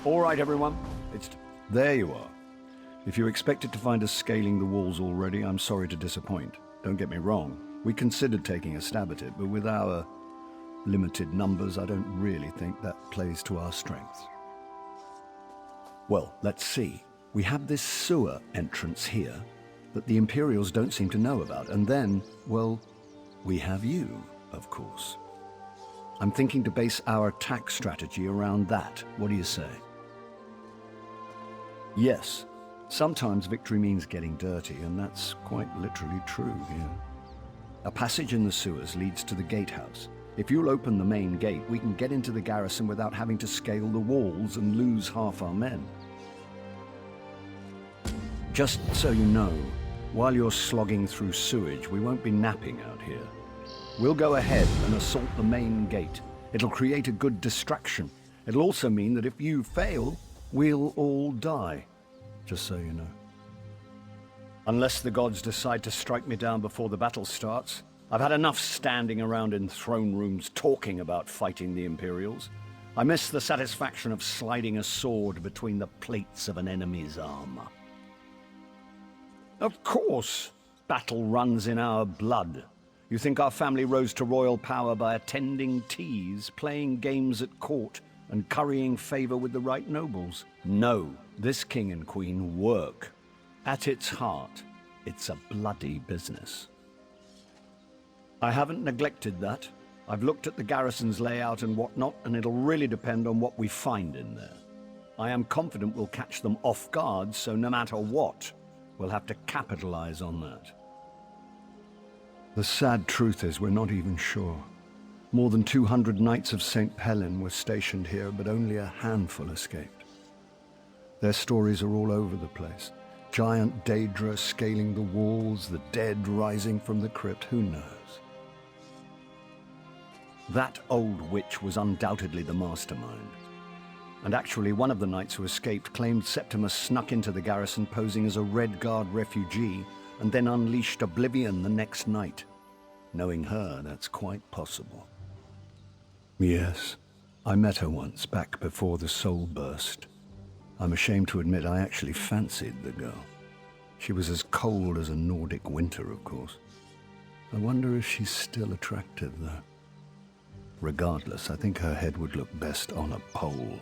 All right, everyone. There you are. If you expected to find us scaling the walls already, I'm sorry to disappoint. Don't get me wrong. We considered taking a stab at it, but with our limited numbers, I don't really think that plays to our strengths. Well, let's see. We have this sewer entrance here that the Imperials don't seem to know about. And then, well, we have you, of course. I'm thinking to base our attack strategy around that. What do you say? Yes, sometimes victory means getting dirty, and that's quite literally true here. A passage in the sewers leads to the gatehouse. If you'll open the main gate, we can get into the garrison without having to scale the walls and lose half our men. Just so you know, while you're slogging through sewage, we won't be napping out here. We'll go ahead and assault the main gate. It'll create a good distraction. It'll also mean that if you fail, we'll all die, just so you know. Unless the gods decide to strike me down before the battle starts. I've had enough standing around in throne rooms talking about fighting the Imperials. I miss the satisfaction of sliding a sword between the plates of an enemy's armor. Of course, battle runs in our blood. You think our family rose to royal power by attending teas, playing games at court, and currying favor with the right nobles? No, this king and queen work. At its heart, it's a bloody business. I haven't neglected that. I've looked at the garrison's layout and whatnot, and it'll really depend on what we find in there. I am confident we'll catch them off guard, so no matter what, we'll have to capitalize on that. The sad truth is we're not even sure. More than 200 Knights of Saint Pelin were stationed here, but only a handful escaped. Their stories are all over the place. Giant Daedra scaling the walls, the dead rising from the crypt, who knows? That old witch was undoubtedly the mastermind. And actually, one of the knights who escaped claimed Septimus snuck into the garrison posing as a Red Guard refugee and then unleashed oblivion the next night. Knowing her, that's quite possible. Yes, I met her once, back before the soul burst. I'm ashamed to admit I actually fancied the girl. She was as cold as a Nordic winter, of course. I wonder if she's still attractive, though. Regardless, I think her head would look best on a pole.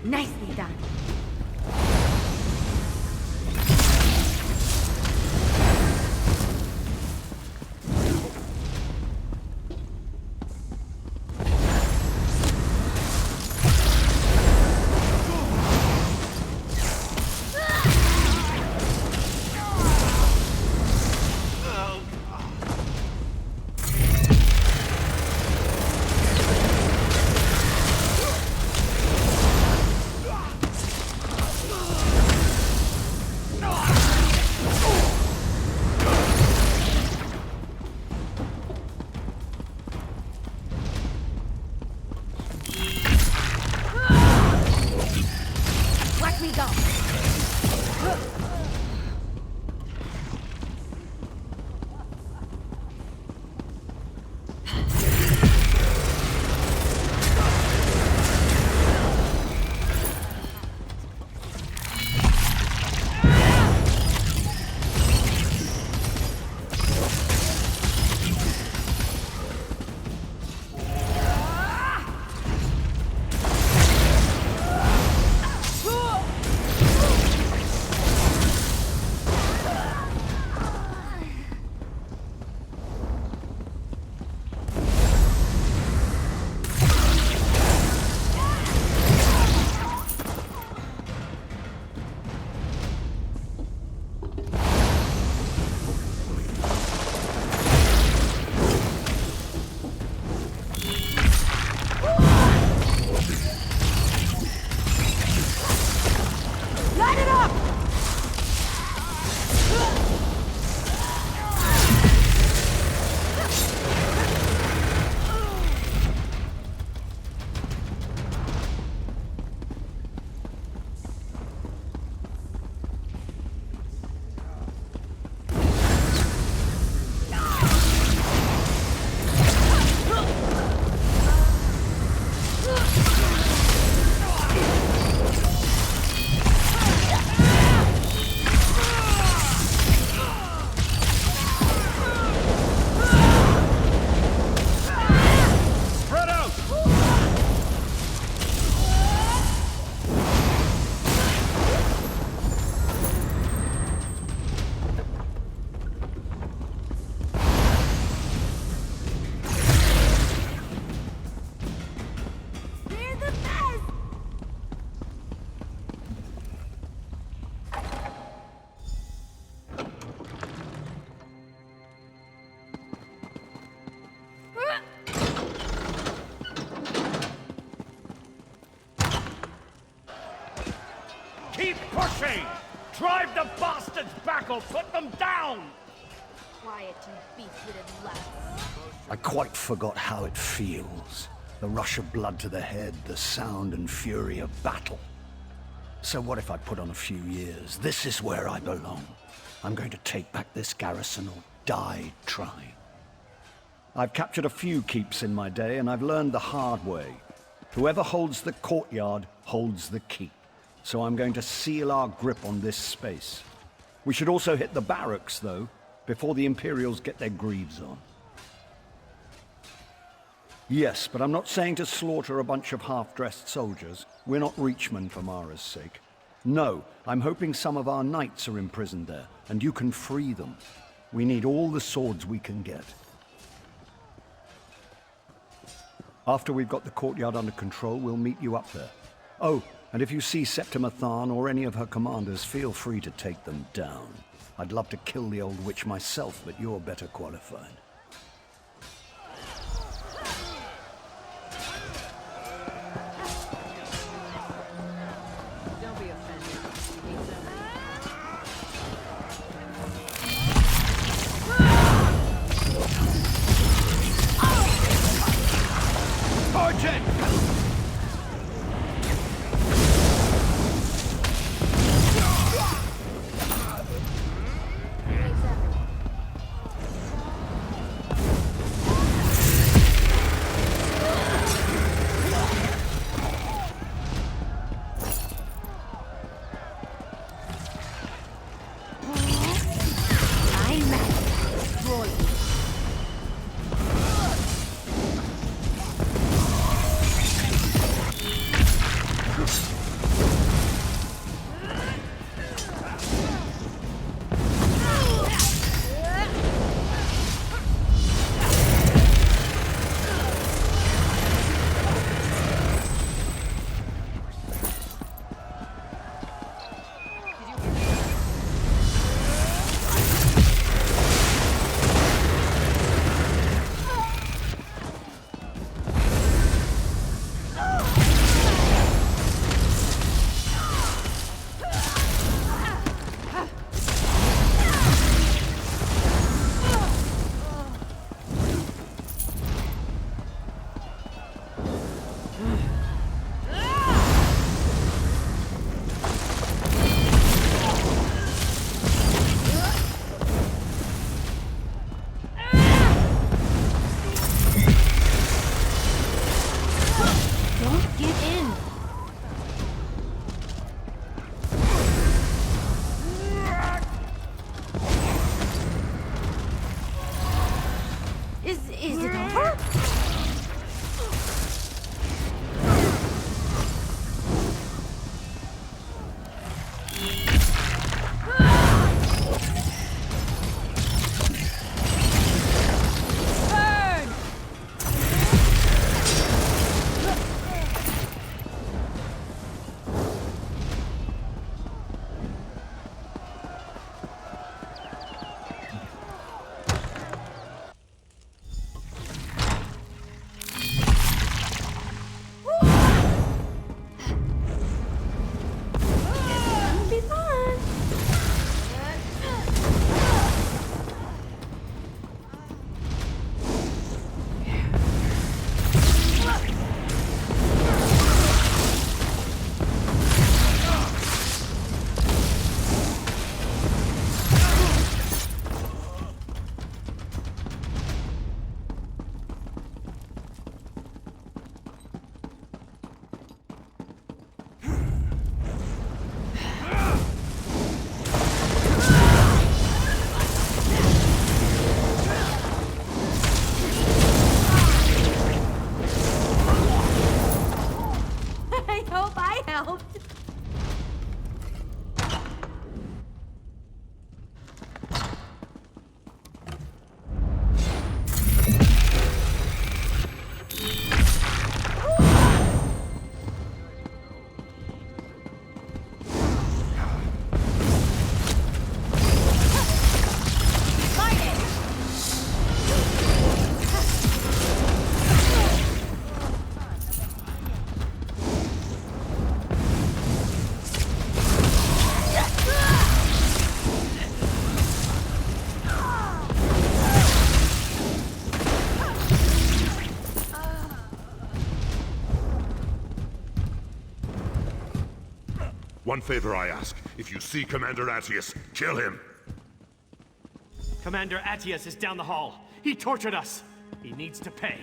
Nicely done. Keep pushing! Drive the bastards back or put them down! Quiet, you beast-witted lads. I quite forgot how it feels. The rush of blood to the head, the sound and fury of battle. So what if I put on a few years? This is where I belong. I'm going to take back this garrison or die trying. I've captured a few keeps in my day, and I've learned the hard way. Whoever holds the courtyard holds the keep. So I'm going to seal our grip on this space. We should also hit the barracks, though, before the Imperials get their greaves on. Yes, but I'm not saying to slaughter a bunch of half-dressed soldiers. We're not Reachmen for Mara's sake. No, I'm hoping some of our knights are imprisoned there, and you can free them. We need all the swords we can get. After we've got the courtyard under control, we'll meet you up there. Oh, and if you see Septima Tharn or any of her commanders, feel free to take them down. I'd love to kill the old witch myself, but you're better qualified. Don't be offended. Sergeant! One favor I ask. If you see Commander Attius, kill him. Commander Attius is down the hall. He tortured us. He needs to pay.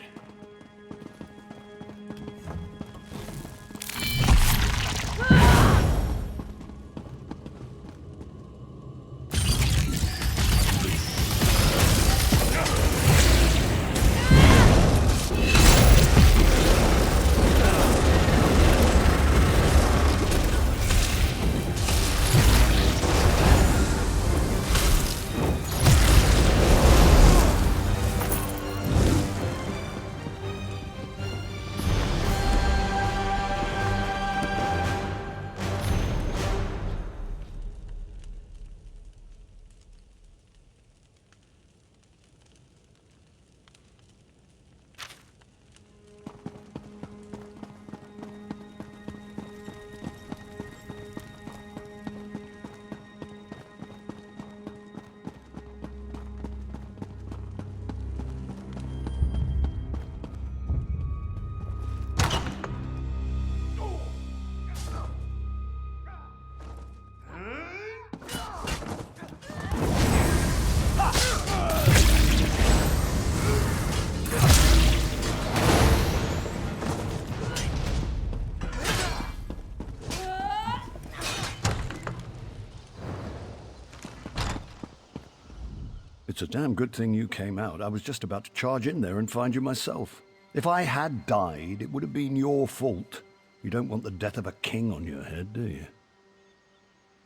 It's a damn good thing you came out. I was just about to charge in there and find you myself. If I had died, it would have been your fault. You don't want the death of a king on your head, do you?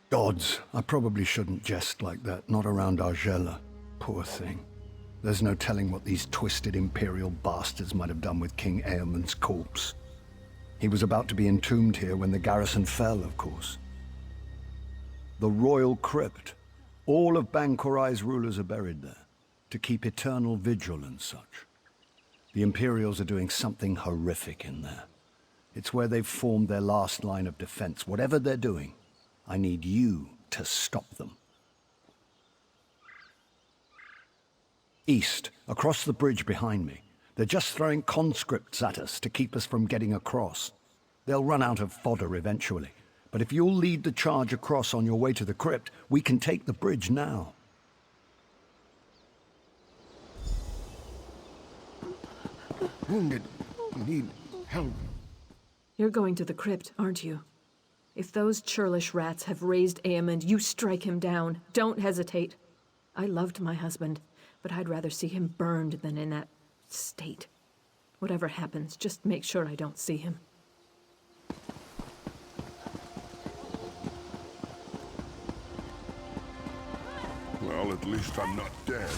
Gods, I probably shouldn't jest like that, not around Arzhela. Poor thing. There's no telling what these twisted Imperial bastards might have done with King Eamond's corpse. He was about to be entombed here when the garrison fell, of course. The royal crypt. All of Bangkorai's rulers are buried there, to keep eternal vigil and such. The Imperials are doing something horrific in there. It's where they've formed their last line of defense. Whatever they're doing, I need you to stop them. East, across the bridge behind me. They're just throwing conscripts at us to keep us from getting across. They'll run out of fodder eventually. But if you'll lead the charge across on your way to the crypt, we can take the bridge now. Wounded. Need help. You're going to the crypt, aren't you? If those churlish rats have raised Eamond, you strike him down. Don't hesitate. I loved my husband, but I'd rather see him burned than in that state. Whatever happens, just make sure I don't see him. Well, at least I'm not dead.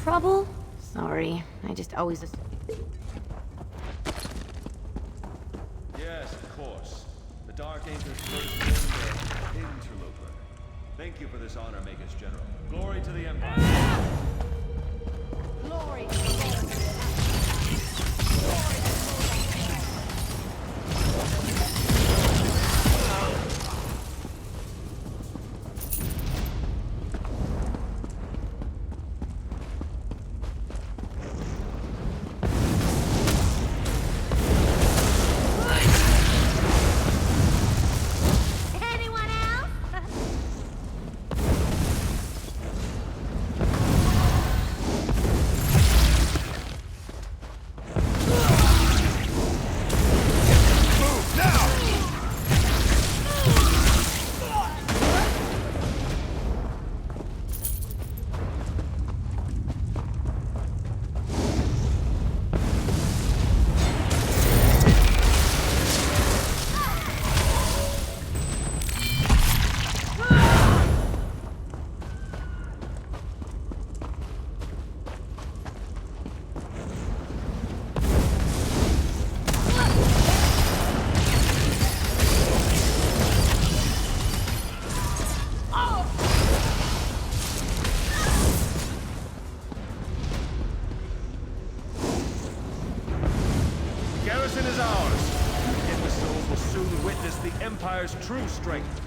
Trouble? Sorry, I just always assume. Dark Anchor's first been the interloper. Thank you for this honor, Magus General. Glory to the Empire. Glory to the Lord. Anyone else? Garrison is ours. Imbeciles will soon witness the Empire's true strength.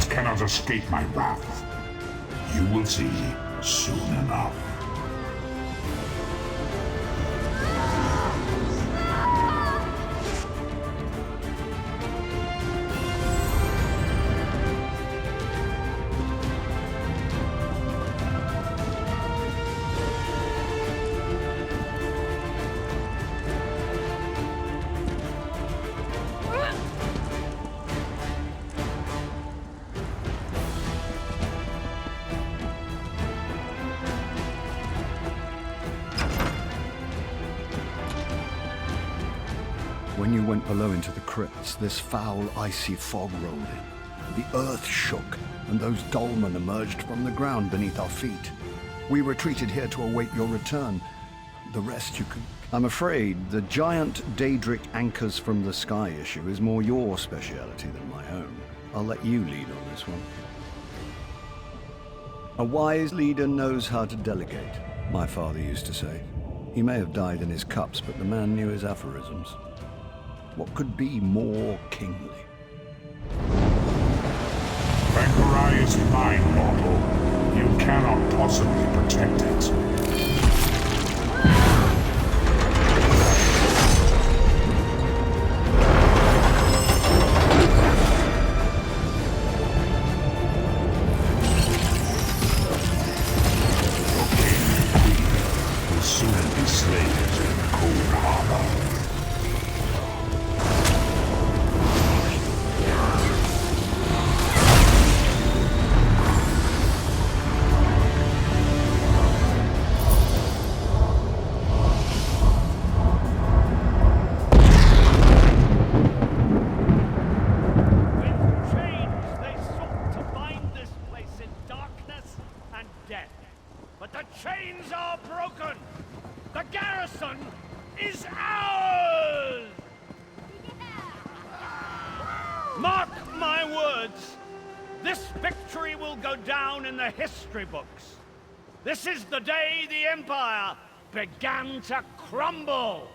Cannot escape my wrath. You will see soon enough. When you went below into the crypts, this foul, icy fog rolled in. The earth shook, and those dolmen emerged from the ground beneath our feet. We retreated here to await your return. The rest you could... I'm afraid the giant Daedric anchors from the sky issue is more your speciality than my own. I'll let you lead on this one. A wise leader knows how to delegate, my father used to say. He may have died in his cups, but the man knew his aphorisms. What could be more kingly? Bangkorai is mine, mortal. You cannot possibly protect it. Will soon be slaves in the cold harbor. chains are broken! The garrison is ours! Mark my words, this victory will go down in the history books. This is the day the Empire began to crumble.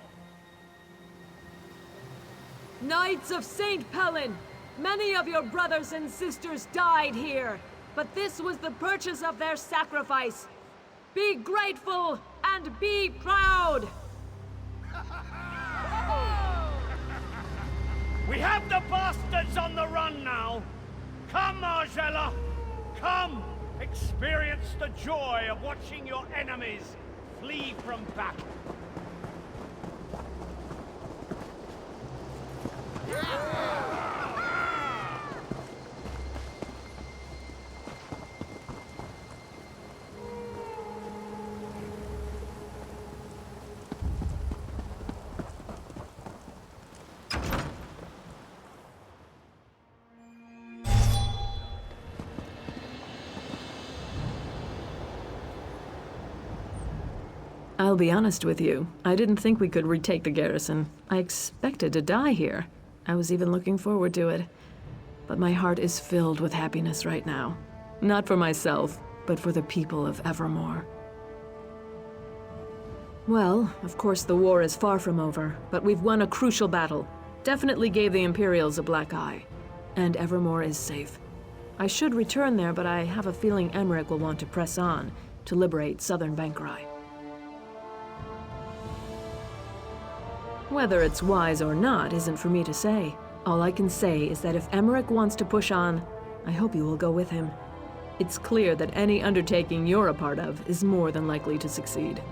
Knights of Saint Pelin! Many of your brothers and sisters died here, but this was the purchase of their sacrifice. Be grateful and be proud! We have the bastards on the run now. Come, Arzhela, come! Experience the joy of watching your enemies flee from battle. I'll be honest with you. I didn't think we could retake the garrison. I expected to die here. I was even looking forward to it. But my heart is filled with happiness right now. Not for myself, but for the people of Evermore. Well, of course the war is far from over, but we've won a crucial battle. Definitely gave the Imperials a black eye. And Evermore is safe. I should return there, but I have a feeling Emeric will want to press on to liberate southern Bangkorai. Whether it's wise or not isn't for me to say. All I can say is that if Emeric wants to push on, I hope you will go with him. It's clear that any undertaking you're a part of is more than likely to succeed.